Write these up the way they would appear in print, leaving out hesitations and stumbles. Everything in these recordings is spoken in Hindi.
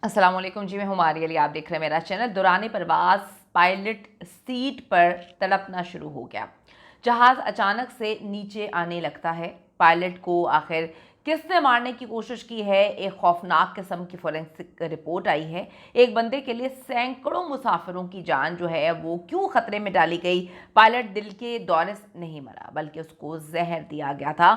अस्सलाम वालेकुम जी, मैं हूँ मारिया अली। आप देख रहे हैं मेरा चैनल। दौरान परवास पायलट सीट पर तड़पना शुरू हो गया। जहाज़ अचानक से नीचे आने लगता है। पायलट को आखिर किसने मारने की कोशिश की है, एक खौफनाक किस्म की फोरेंसिक रिपोर्ट आई है। एक बंदे के लिए सैकड़ों मुसाफिरों की जान जो है वो क्यों खतरे में डाली गई। पायलट दिल के दौरे से नहीं मरा बल्कि उसको जहर दिया गया था।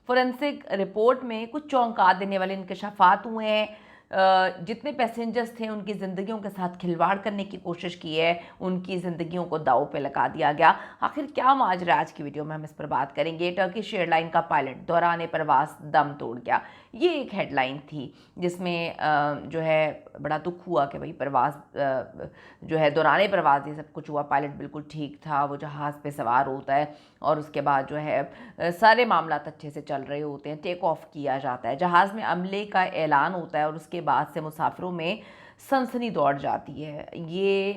फोरेंसिक रिपोर्ट में कुछ चौंका देने वाले इंकशाफात हुए हैं। जितने पैसेंजर्स थे उनकी ज़िंदगियों के साथ खिलवाड़ करने की कोशिश की है, उनकी ज़िंदगियों को दांव पे लगा दिया गया। आखिर क्या माजरा, आज की वीडियो में हम इस पर बात करेंगे। टर्किश एयरलाइन का पायलट दौरान प्रवास दम तोड़ गया, ये एक हेडलाइन थी जिसमें जो है बड़ा दुख हुआ कि भाई प्रवास जो है दौरान प्रवास ये सब कुछ हुआ। पायलट बिल्कुल ठीक था, वो जहाज़ पे सवार होता है और उसके बाद जो है सारे मामला अच्छे से चल रहे होते हैं, टेक ऑफ किया जाता है, जहाज़ में अमले का ऐलान होता है और उसके बाद से मुसाफिरों में सनसनी दौड़ जाती है। ये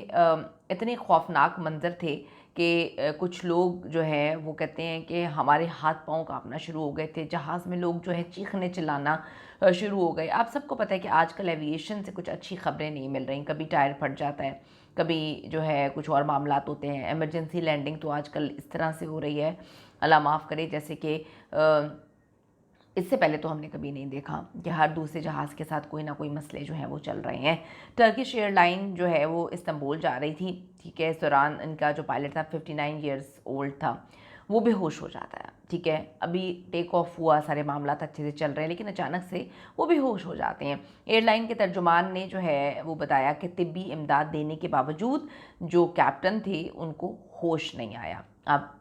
इतने खौफनाक मंजर थे कि कुछ लोग जो है वो कहते हैं कि हमारे हाथ पांव कांपना शुरू हो गए थे। जहाज़ में लोग जो है चीखने चिल्लाना शुरू हो गए। आप सबको पता है कि आजकल एविएशन से कुछ अच्छी खबरें नहीं मिल रही। कभी टायर फट जाता है, कभी जो है कुछ और मामलात होते हैं। इमरजेंसी लैंडिंग तो आजकल इस तरह से हो रही है, अल्लाह माफ़ करे, जैसे कि इससे पहले तो हमने कभी नहीं देखा कि हर दूसरे जहाज़ के साथ कोई ना कोई मसले जो हैं वो चल रहे हैं। टर्किश एयरलाइन जो है वो इस्तांबुल जा रही थी, ठीक है। इस दौरान इनका जो पायलट था 59 ईयर्स ओल्ड था, वो बेहोश हो जाता है, ठीक है। अभी टेक ऑफ हुआ, सारे मामला अच्छे से चल रहे हैं, लेकिन अचानक से वो बेहोश हो जाते हैं। एयरलाइन के तर्जुमान ने जो है वो बताया कि तिब्बी इमदाद देने के बावजूद जो कैप्टन थे उनको होश नहीं आया। अब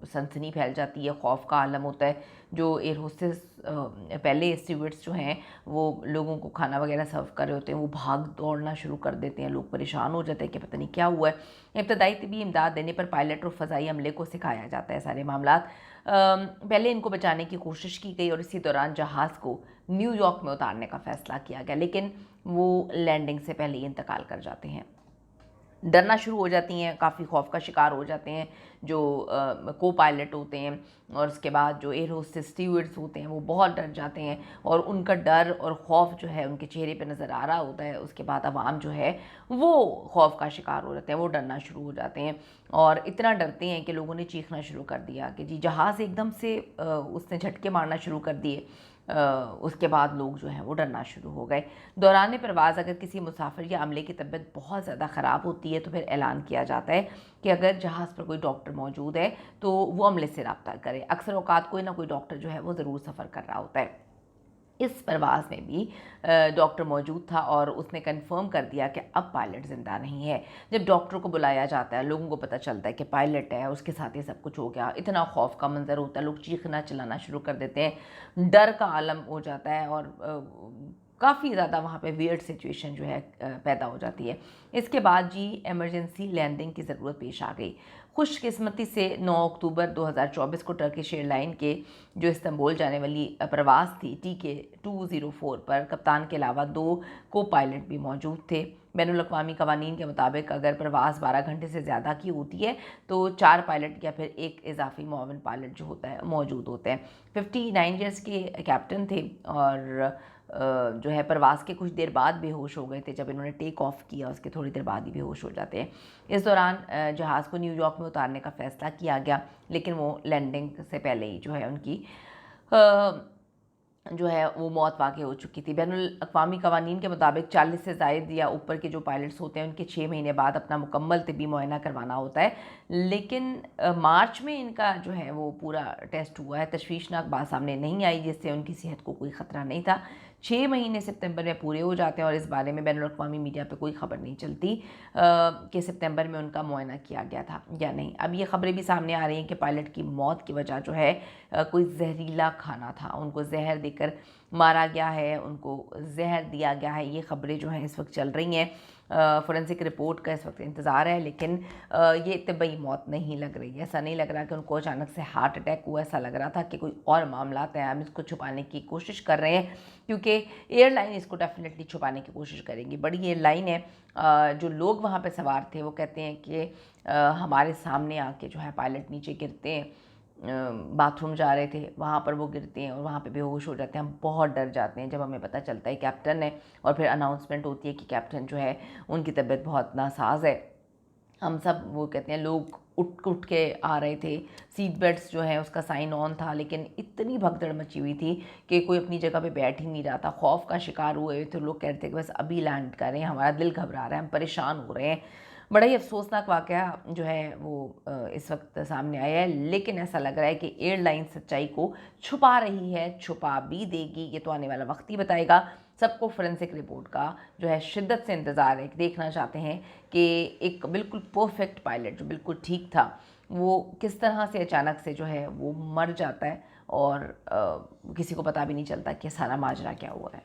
सनसनी फैल जाती है, खौफ का आलम होता है। जो एयर होस्टेस पहले स्टीवर्ड्स जो हैं वो लोगों को खाना वगैरह सर्व कर रहे होते हैं, वो भाग दौड़ना शुरू कर देते हैं। लोग परेशान हो जाते हैं कि पता नहीं क्या हुआ है। इब्तदाई तिबी इमदाद देने पर पायलट और फ़ज़ाई अमले को सिखाया जाता है सारे मामलात। पहले इनको बचाने की कोशिश की गई और इसी दौरान जहाज़ को न्यूयॉर्क में उतारने का फ़ैसला किया गया, लेकिन वो लैंडिंग से पहले ही इंतकाल कर जाते हैं। डरना शुरू हो जाती हैं, काफ़ी खौफ का शिकार हो जाते हैं जो को पायलट होते हैं, और उसके बाद जो एयर होस्टेस स्टीवर्ड्स होते हैं वो बहुत डर जाते हैं और उनका डर और खौफ जो है उनके चेहरे पे नज़र आ रहा होता है। उसके बाद अवाम जो है वो खौफ का शिकार हो जाते हैं, वो डरना शुरू हो जाते हैं और इतना डरते हैं कि लोगों ने चीखना शुरू कर दिया कि जी जहाज़ एकदम से उसने झटके मारना शुरू कर दिए। उसके बाद लोग जो हैं वो डरना शुरू हो गए। दौरान प्रवास अगर किसी मुसाफिर या अमले की तबीयत बहुत ज़्यादा ख़राब होती है तो फिर ऐलान किया जाता है कि अगर जहाज़ पर कोई डॉक्टर मौजूद है तो वो अमले से रब्ता करे। अक्सर औक़ात कोई ना कोई डॉक्टर जो है वो ज़रूर सफ़र कर रहा होता है। इस परवाज़ में भी डॉक्टर मौजूद था और उसने कंफर्म कर दिया कि अब पायलट ज़िंदा नहीं है। जब डॉक्टर को बुलाया जाता है, लोगों को पता चलता है कि पायलट है, उसके साथ ये सब कुछ हो गया। इतना खौफ का मंज़र होता है, लोग चीखना चिल्लाना शुरू कर देते हैं, डर का आलम हो जाता है और काफ़ी ज़्यादा वहाँ पे वियर्ड सिचुएशन जो है पैदा हो जाती है। इसके बाद जी इमरजेंसी लैंडिंग की ज़रूरत पेश आ गई। खुशकिस्मती से 9 अक्टूबर 2024 को टर्किश एयरलाइन के जो इस्तांबुल जाने वाली प्रवास थी TK204 पर कप्तान के अलावा 2 को पायलट भी मौजूद थे। बैनुल-अक़वामी कवानीन के मुताबिक अगर प्रवास 12 घंटे से ज़्यादा की होती है तो 4 पायलट या फिर एक इजाफी मुआविन पायलट जो होता है मौजूद होते हैं। 59 ईयर्स के कैप्टन थे और जो है प्रवास के कुछ देर बाद बेहोश हो गए थे। जब इन्होंने टेक ऑफ किया उसके थोड़ी देर बाद ही बेहोश हो जाते हैं। इस दौरान जहाज़ को न्यूयॉर्क में उतारने का फ़ैसला किया गया, लेकिन वो लैंडिंग से पहले ही जो है उनकी जो है वो मौत वाक़ई हो चुकी थी। बैनुल-अक़वामी कवानीन के मुताबिक 40 से ज़ायद या ऊपर के जो पायलट्स होते हैं उनके 6 महीने बाद अपना मुकम्मल तिब्बी मुआयना करवाना होता है, लेकिन मार्च में इनका जो है वो पूरा टेस्ट हुआ है। तशवीशनाक बात सामने नहीं आई जिससे उनकी सेहत को कोई ख़तरा नहीं था। 6 महीने सितंबर में पूरे हो जाते हैं और इस बारे में बैनुल-अक़वामी मीडिया पे कोई ख़बर नहीं चलती कि सितंबर में उनका मुआयना किया गया था या नहीं। अब ये ख़बरें भी सामने आ रही हैं कि पायलट की मौत की वजह जो है कोई जहरीला खाना था, उनको जहर देकर मारा गया है, उनको जहर दिया गया है। ये ख़बरें जो हैं इस वक्त चल रही हैं। फोरेंसिक रिपोर्ट का इस वक्त इंतज़ार है, लेकिन ये तिब्बी मौत नहीं लग रही है। ऐसा नहीं लग रहा कि उनको अचानक से हार्ट अटैक हुआ, ऐसा लग रहा था कि कोई और मामला है। हम इसको छुपाने की कोशिश कर रहे हैं क्योंकि एयरलाइन इसको डेफिनेटली छुपाने की कोशिश करेंगी। बड़ी एयरलाइन है। जो लोग वहाँ पे सवार थे वो कहते हैं कि हमारे सामने आके जो है पायलट नीचे गिरते हैं बाथरूम जा रहे थे, वहाँ पर वो गिरते हैं और वहाँ पे बेहोश हो जाते हैं। हम बहुत डर जाते हैं जब हमें पता चलता है कैप्टन है और फिर अनाउंसमेंट होती है कि कैप्टन जो है उनकी तबीयत बहुत नासाज है। हम सब वो कहते हैं लोग उठ उठ के आ रहे थे, सीट बेल्ट्स जो है उसका साइन ऑन था, लेकिन इतनी भगदड़ मची हुई थी कि कोई अपनी जगह पे बैठ ही नहीं रहा था। खौफ का शिकार हुए थे लोग, कहते थे कि बस अभी लैंड करें, हमारा दिल घबरा रहा है, हम परेशान हो रहे हैं। बड़ा ही अफसोसनाक वाक़या जो है वो इस वक्त सामने आया है, लेकिन ऐसा लग रहा है कि एयरलाइन सच्चाई को छुपा रही है, छुपा भी देगी, ये तो आने वाला वक्त ही बताएगा। सबको फोरेंसिक रिपोर्ट का जो है शिद्दत से इंतज़ार है, देखना चाहते हैं कि एक बिल्कुल परफेक्ट पायलट जो बिल्कुल ठीक था वो किस तरह से अचानक से जो है वो मर जाता है और किसी को पता भी नहीं चलता कि सारा माजरा क्या हुआ है।